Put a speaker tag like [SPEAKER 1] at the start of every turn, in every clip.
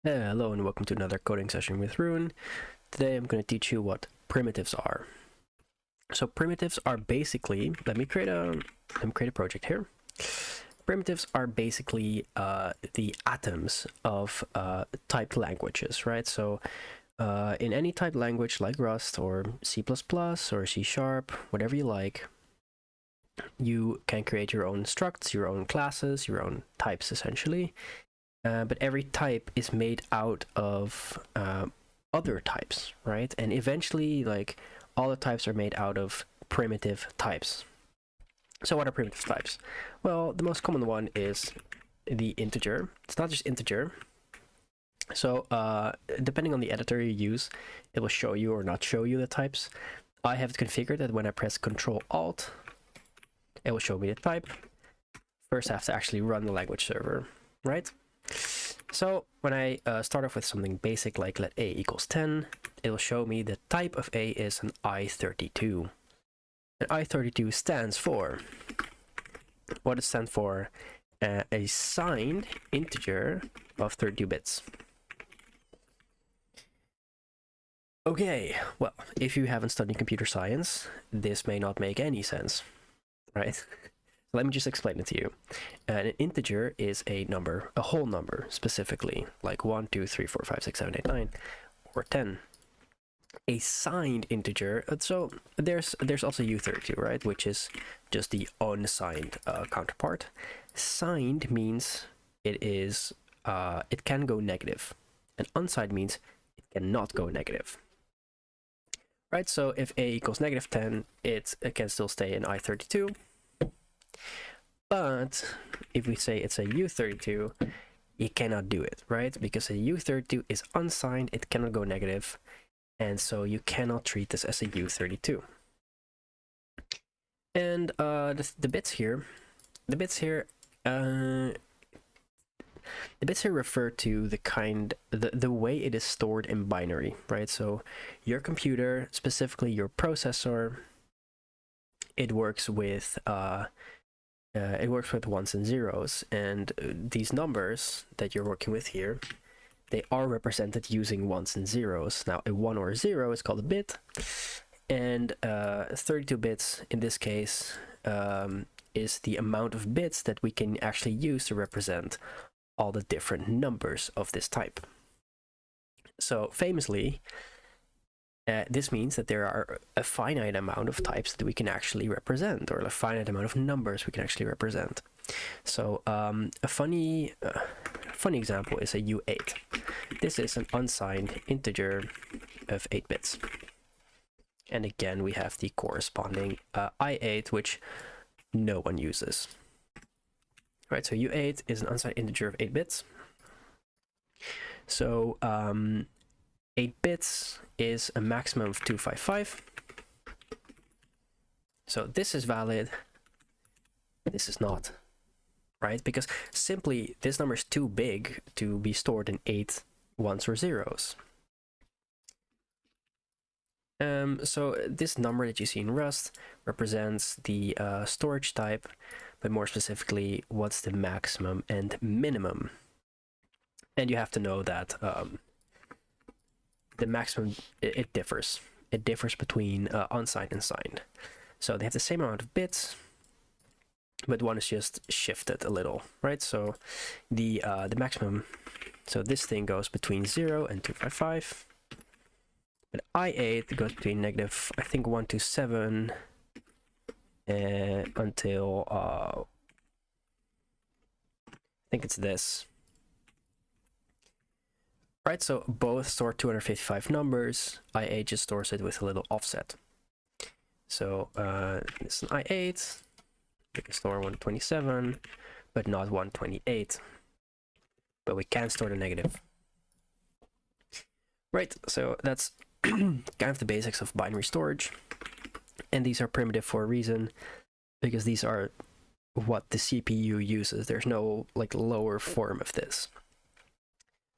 [SPEAKER 1] Hello and welcome to another coding session with Ruin. Today I'm going to teach you what primitives are. So primitives are basically, let me create a project here. Primitives are basically the atoms of typed languages, right? So in any typed language like Rust or C++ or C#, whatever you like, you can create your own structs, your own classes, your own types essentially. But every type is made out of other types, right? And eventually, like, all the types are made out of primitive types. So what are primitive types? Well, the most common one is the integer. It's not just integer. So depending on the editor you use, it will show you or not show you the types. I have it configured that when I press Control-Alt, it will show me the type. First, I have to actually run the language server, right? So when I start off with something basic like let a equals 10, it will show me the type of a is an i32. And i32 stands for, what does it stand for? A signed integer of 32 bits. Okay, well, if you haven't studied computer science, this may not make any sense, right? Let me just explain it to you. An integer is a number, a whole number specifically, like 1, 2, 3, 4, 5, 6, 7, 8, 9, or 10. A signed integer, so there's also u32, right, which is just the unsigned counterpart. Signed means it is it can go negative, and unsigned means it cannot go negative. Right, so if a equals negative 10, it can still stay in i32. But if we say it's a u32, you cannot do it, right? Because a u32 is unsigned, it cannot go negative, and so you cannot treat this as a u32. And the bits here refer to the way it is stored in binary, right? So your computer, specifically your processor, it works with ones and zeros, and these numbers that you're working with here, they are represented using ones and zeros. Now, a 1 or a 0 is called a bit, and 32 bits in this case is the amount of bits that we can actually use to represent all the different numbers of this type. So famously, this means that there are a finite amount of types that we can actually represent, or a finite amount of numbers we can actually represent. So a funny example is a u8. This is an unsigned integer of 8 bits. And again, we have the corresponding i8, which no one uses. Right, so u8 is an unsigned integer of 8 bits. So 8 bits is a maximum of 255. So this is valid, this is not, right? Because simply this number is too big to be stored in 8 ones or zeros. So this number that you see in Rust represents the storage type, but more specifically, what's the maximum and minimum. And you have to know that the maximum, it differs. It differs between unsigned and signed. So they have the same amount of bits, but one is just shifted a little, right? So the maximum, so this thing goes between 0 and 255. But i8 goes between negative, I think, 127 until I think it's this. Right, so both store 255 numbers. i8 just stores it with a little offset. So this is an i8. We can store 127, but not 128. But we can store the negative. Right, so that's kind of the basics of binary storage. And these are primitive for a reason, because these are what the CPU uses. There's no like lower form of this.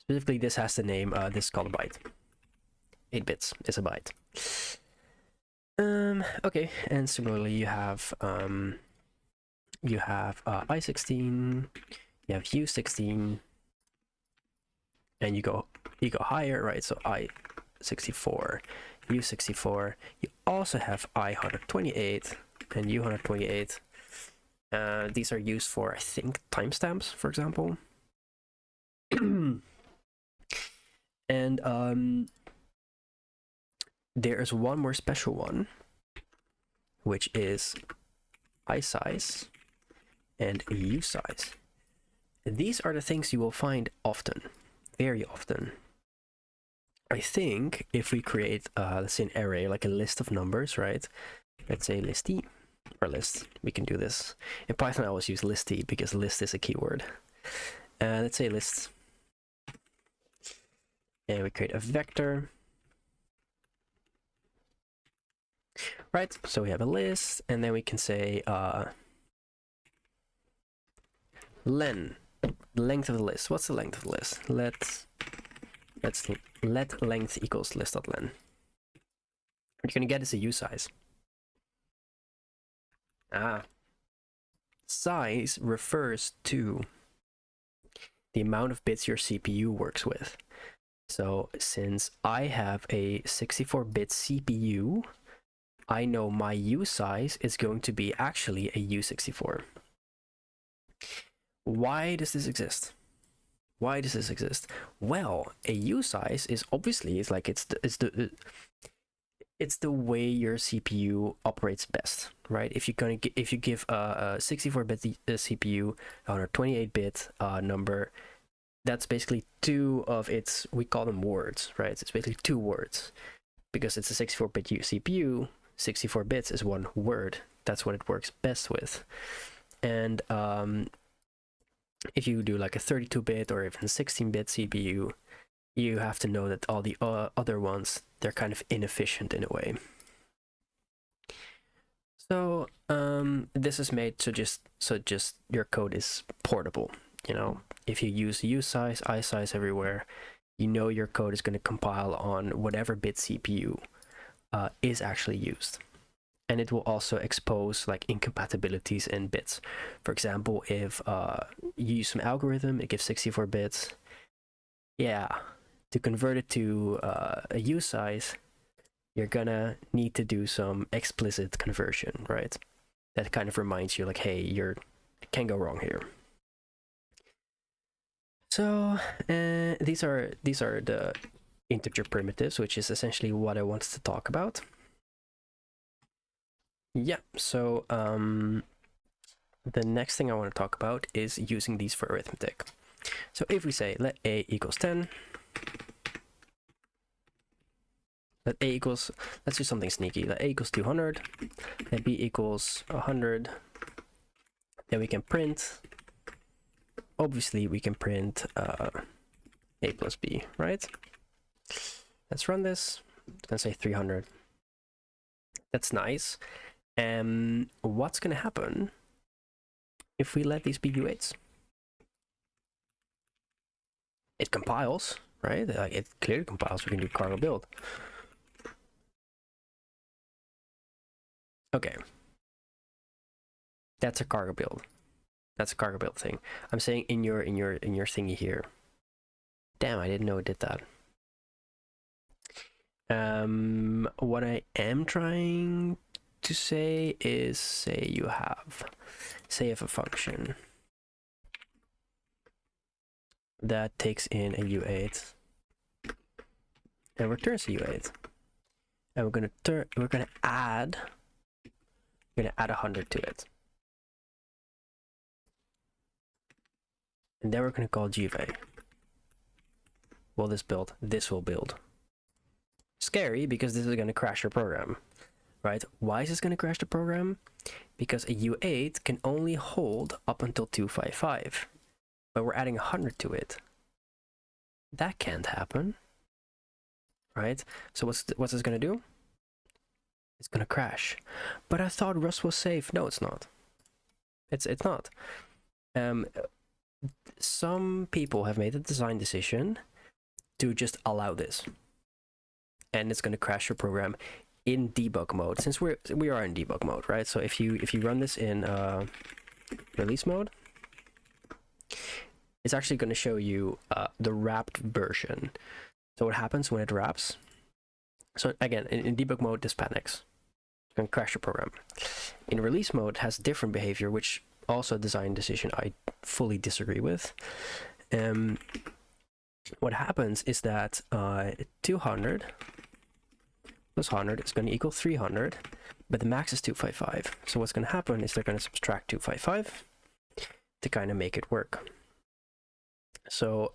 [SPEAKER 1] Specifically, this has the name, this is called a byte. 8 bits is a byte. Okay, and similarly you have i16, you have u16, and you go higher, right? So i64, u64. You also have i128 and u128. These are used for, I think, timestamps, for example. And there is one more special one, which is isize and usize. These are the things you will find often, very often. I think if we create, let's say, an array, like a list of numbers, right? Let's say listy or list. We can do this. In Python, I always use listy because list is a keyword. Let's say list. And we create a vector. Right, so we have a list, and then we can say len, the length of the list. What's the length of the list? Let length equals list.len. What you're gonna get is a usize. Size refers to the amount of bits your CPU works with. So since I have a 64-bit CPU, I know my usize is going to be actually a u64. Why does this exist? Why does this exist? Well, a usize is obviously it's the way your CPU operates best, right? If you give a 64-bit CPU a 128-bit number, that's basically two of its, we call them words, right? It's basically two words because it's a 64-bit CPU. 64 bits is one word. That's what it works best with. And if you do like a 32-bit or even 16-bit CPU, you have to know that all the other ones, they're kind of inefficient in a way. So this is made so just your code is portable. You know, if you use usize, isize everywhere, you know your code is going to compile on whatever bit CPU is actually used. And it will also expose like incompatibilities in bits. For example, if you use some algorithm, it gives 64 bits. Yeah, to convert it to a usize, you're gonna need to do some explicit conversion, right? That kind of reminds you like, hey, you can't go wrong here. So these are the integer primitives, which is essentially what I wanted to talk about. Yeah, so the next thing I want to talk about is using these for arithmetic. So if we say let a equals 10, let a equals, let's do something sneaky, let a equals 200, let b equals 100, then we can print, obviously we can print a plus b, right? Let's run this, it's gonna say 300. That's nice. What's gonna happen if we let these be u8s? It compiles, right? Like it clearly compiles. We can do cargo build. Okay, that's a cargo build. That's a cargo build thing. I'm saying in your thingy here. Damn, I didn't know it did that. What I am trying to say is, say you have a function that takes in a u8 and returns a u8, and we're gonna add 100 to it, and then we're gonna call gva. Will this build? This will build. Scary because this is gonna crash your program. Right? Why is this going to crash the program? Because a u8 can only hold up until 255, but we're adding 100 to it. That can't happen, right? So what's this going to do? It's going to crash. But I thought Rust was safe. No, it's not. It's not. Some people have made a design decision to just allow this, and it's going to crash your program in debug mode, since we are in debug mode, right? So if you run this in release mode, it's actually going to show you the wrapped version. So what happens when it wraps? So again, in debug mode, this panics. It's going to crash your program. In release mode, it has different behavior, which also a design decision I fully disagree with. What happens is that 200 plus 100 is going to equal 300, but the max is 255. So what's going to happen is they're going to subtract 255 to kind of make it work. So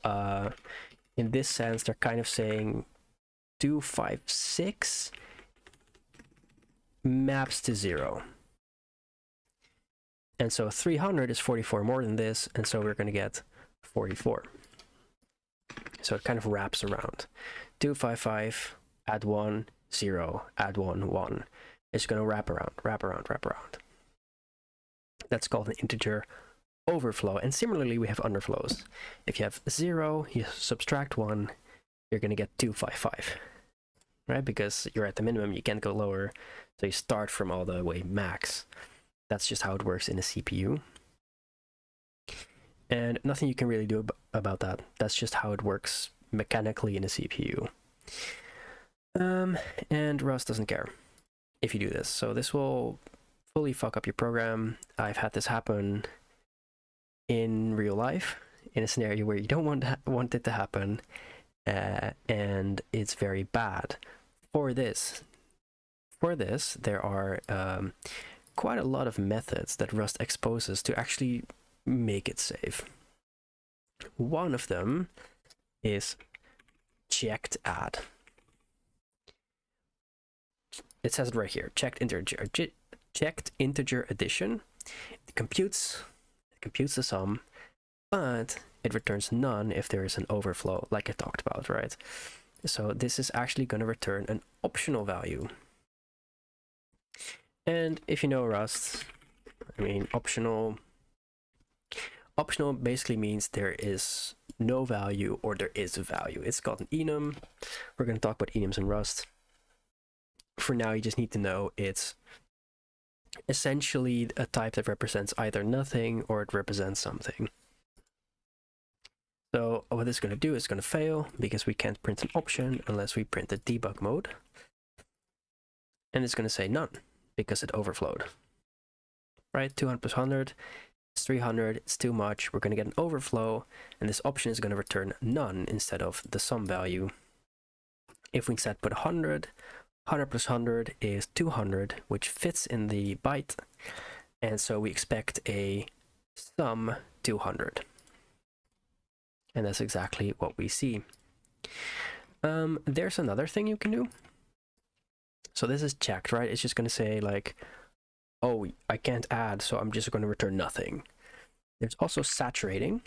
[SPEAKER 1] in this sense, they're kind of saying 256 maps to 0. And so 300 is 44 more than this, and so we're going to get 44. So it kind of wraps around. 255, add 1, 0, add 1, 1. It's going to wrap around, wrap around, wrap around. That's called an integer overflow. And similarly, we have underflows. If you have 0, you subtract 1, you're going to get 255, right? Because you're at the minimum, you can't go lower. So you start from all the way max. That's just how it works in a CPU. And nothing you can really do about that. That's just how it works mechanically in a CPU. And Rust doesn't care if you do this. So this will fully fuck up your program. I've had this happen in real life, in a scenario where you don't want it to happen, and it's very bad. For this, there are quite a lot of methods that Rust exposes to actually make it safe. One of them is checked add. It says it right here, checked integer addition. It computes the sum, but it returns none if there is an overflow, like I talked about, right? So this is actually going to return an optional value. And if you know Rust, I mean, optional basically means there is no value or there is a value. It's called an enum. We're going to talk about enums in Rust. For now, you just need to know it's essentially a type that represents either nothing or it represents something. So what it's going to do is going to fail because we can't print an option unless we print the debug mode. And it's going to say none because it overflowed. Right? 200 plus 100 is 300. It's too much. We're going to get an overflow, and this option is going to return none instead of the sum value. If we instead put 100 plus 100 is 200, which fits in the byte, and so we expect a sum 200. And that's exactly what we see. There's another thing you can do. So this is checked, right? It's just going to say like, oh, I can't add, so I'm just going to return nothing. There's also saturating.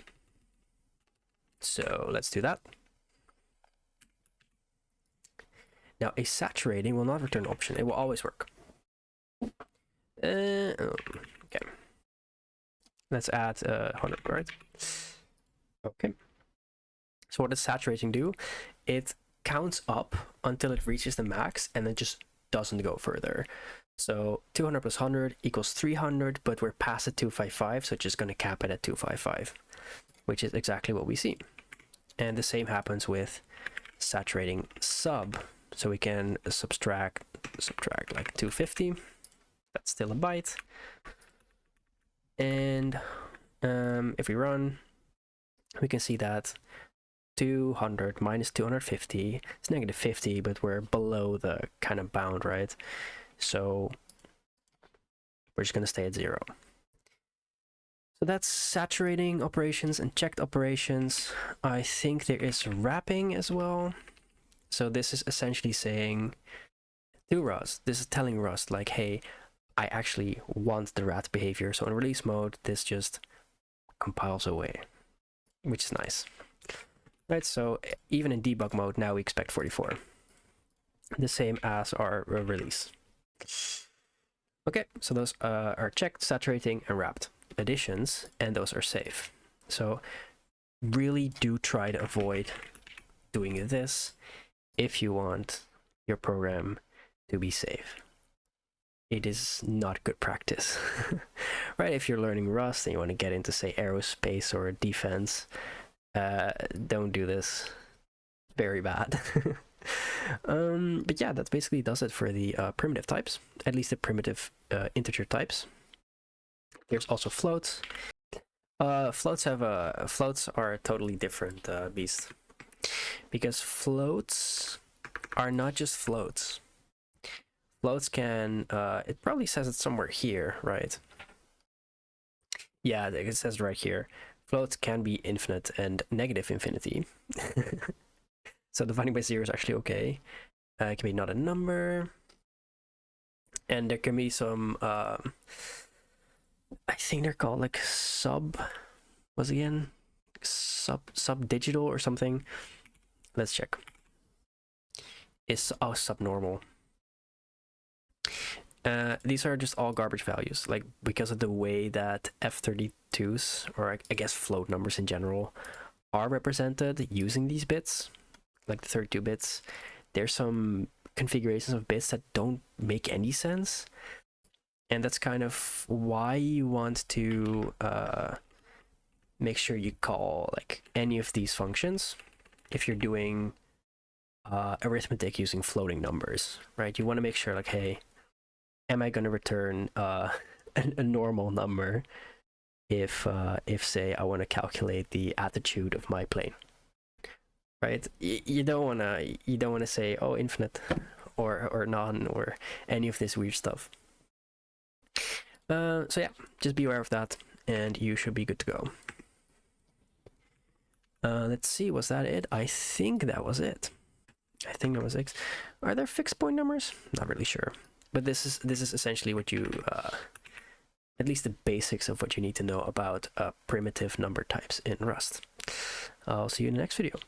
[SPEAKER 1] So let's do that. Now, a saturating will not return option. It will always work. Okay. Let's add 100, right? Okay. So what does saturating do? It counts up until it reaches the max and then just doesn't go further. So 200 plus 100 equals 300, but we're past at 255, so it's just going to cap it at 255, which is exactly what we see. And the same happens with saturating sub. So we can subtract like 250. That's still a byte. And if we run, we can see that 200 minus 250 is negative 50, but we're below the kind of bound, right? So we're just going to stay at 0. So that's saturating operations and checked operations. I think there is wrapping as well. So this is essentially saying to Rust, this is telling Rust like, hey, I actually want the rat behavior. So in release mode, this just compiles away, which is nice. Right, so even in debug mode, now we expect 44. The same as our release. Okay, so those are checked, saturating, and wrapped additions, and those are safe. So really do try to avoid doing this if you want your program to be safe. it is not good practice. Right? If you're learning Rust and you want to get into, say, aerospace or defense, don't do this. Very bad. But yeah, that basically does it for the primitive types, at least the primitive integer types. There's also floats. Floats are a totally different beast, because floats are not just floats. Floats can, it probably says it somewhere here, right? Yeah, it says right here. Floats can be infinite and negative infinity. So dividing by 0 is actually okay. It can be not a number. And there can be some, I think they're called like subdigital or something. Let's check. Is subnormal. These are just all garbage values, like because of the way that f32s, or I guess float numbers in general, are represented using these bits, like the 32 bits. There's some configurations of bits that don't make any sense, and that's kind of why you want to make sure you call like any of these functions if you're doing arithmetic using floating numbers, right? You want to make sure like, hey, am I going to return a normal number if say I want to calculate the attitude of my plane, right? You don't want to say, oh, infinite or none or any of this weird stuff. So yeah, just be aware of that and you should be good to go. Let's see, was that it? I think that was it. Are there fixed point numbers? Not really sure. But this is essentially what you, at least the basics of what you need to know about primitive number types in Rust. I'll see you in the next video.